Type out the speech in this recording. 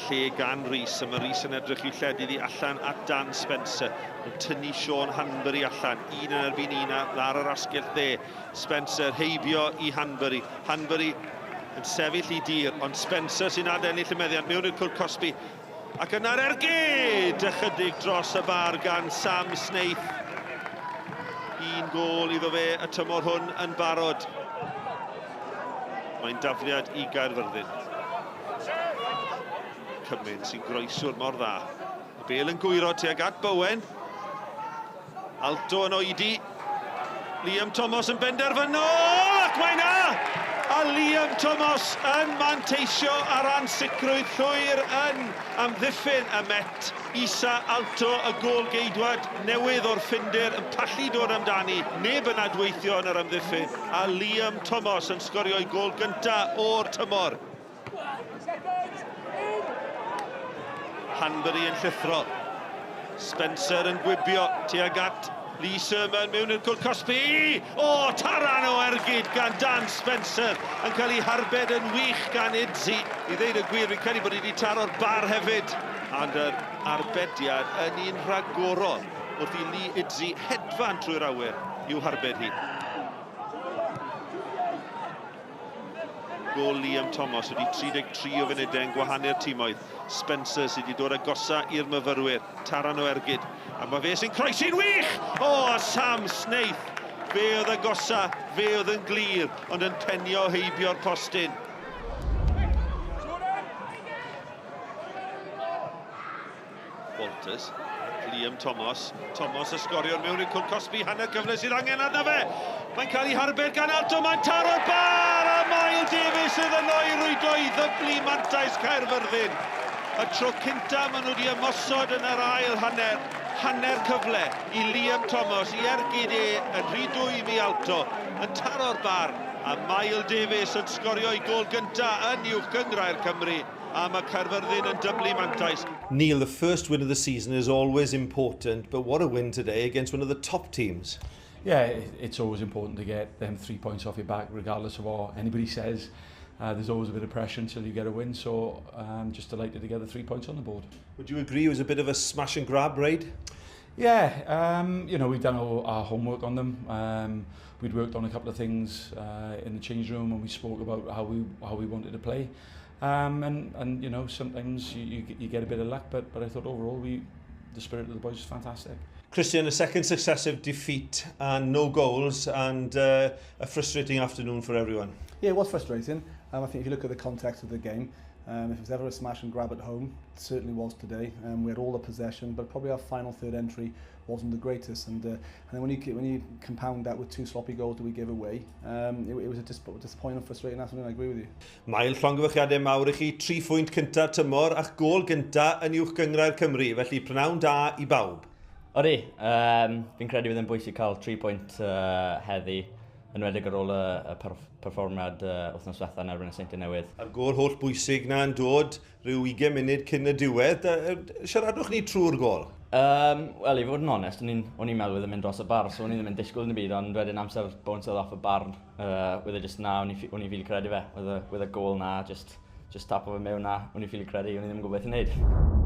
lle gan Rhys, a mae Rhys yn edrych i lledu ddi allan at Dan Spencer. Yn tynnu Sean Hanbury allan, un yn erbyn un ar yr asgell dde. Spencer heibio i Hanbury. Hanbury yn sefyll i dir, ond Spencer sy'n adennill y meddiant mewn i'r cwrt Cosby. Ac yna'r ergyd ychydig dros y bar gan Sam Snaith. Un gol iddo fe y tymor hwn yn barod. Mae'n dafliad i Caerfyrddin. Cymryd sy'n groeswr mor dda. Y bel yn gwyro tuag at Bowen. Alto yn oedi. Liam Thomas yn benderfynol ac mae na! A Liam Thomas yn manteisio ar ansicrwydd llwyr yn amddiffyn y Met. Isa Alto, y gol geidwad newydd o'r ffindir yn pallu dod amdani. Neb yn adweithio yn yr amddiffyn. A Liam Thomas yn sgorio i gol gyntaf o'r tymor. Hanbury yn llithro. Spencer yn gwibio tuag at Lee Sermon mewn i'r cwrt Cosby. O, taran o ergyd gan Dan Spencer yn cael ei harbed yn wych gan Idzi. I ddeud y gwir, fi'n credu bod wedi taro'r bar hefyd. Ond yr arbediad yn un rhagorol wrth i Lee Idzi hedfan trwy'r awyr i'w harbed hi. Gol Liam Thomas wedi 33 o funudau yn gwahanu'r tîmoedd. Spencer sydd wedi dod agosa i'r myfyrwyr. Taran o ergyd. A mae fe sy'n croesi'n wych! O, Sam Snaith! Fe oedd agosa, fe oedd yn glir, ond yn penio heibio'r postyn. Walters, Liam Thomas. Thomas ysgorion mewn i'r cwrt Cosby, hanner cyfle sydd angen arno fe. Mae'n cael ei harbed gan Alto, mae'n taro'r bar! A Mael Davies sydd yn o'i rwyddo i ddyblu mantais Caerfyrddin. Y tro cynta maen nhw wedi ymosod yn yr ail hanner cyfle i Liam Thomas, i ergyd yn rhy dwym i Alto, yn taro'r bar. A Mael Davies yn sgorio i gol gynta yn uwch gyngrair Cymru. A mae Caerfyrddin yn dyblu mantais. Neil, the first win of the season is always important, but what a win today against one of the top teams. Yeah, it's always important to get them 3 points off your back, regardless of what anybody says. There's always a bit of pressure until you get a win, so just delighted to get the 3 points on the board. Would you agree it was a bit of a smash and grab raid? Yeah, you know, we've done our homework on them. We'd worked on a couple of things in the change room, and we spoke about how we wanted to play. And you know, sometimes you get a bit of luck, but I thought overall the spirit of the boys was fantastic. Christian, a second successive defeat and no goals, and a frustrating afternoon for everyone. Yeah, it was frustrating. I think if you look at the context of the game, if it was ever a smash and grab at home, it certainly was today. We had all the possession, but probably our final third entry wasn't the greatest. And then when you compound that with 2 sloppy goals that we gave away, it was a disappointing and frustrating afternoon. I agree with you. Mael, llongyfarchiadau mawr i chi, 3 phwynt cyntaf tymor a'ch gol gyntaf yn uwch gyngrair Cymru, felly prynawn da i bawb. Odi, fi'n credu bydd yn bwysig cael 3 pwynt heddi, yn wedig ar ôl y perfformiad wythnos diwetha yn erbyn y Seintiau Newydd. A'r gol holl bwysig na'n dod rhyw 20 munud cyn y diwedd. Siaradwch ni trwy'r gol? Wel, i fod yn onest, o'n i'n meddwl bydd yn mynd dros y bar, so o'n i ddim yn disgwyl yn y byd, ond wedyn amser bounce off y barn, wedd e just na, o'n i ffili credu fe, wedd y gol na, just tapo fe mewn na, o'n i ffili credu, o'n i ddim yn gwybod beth i wneud.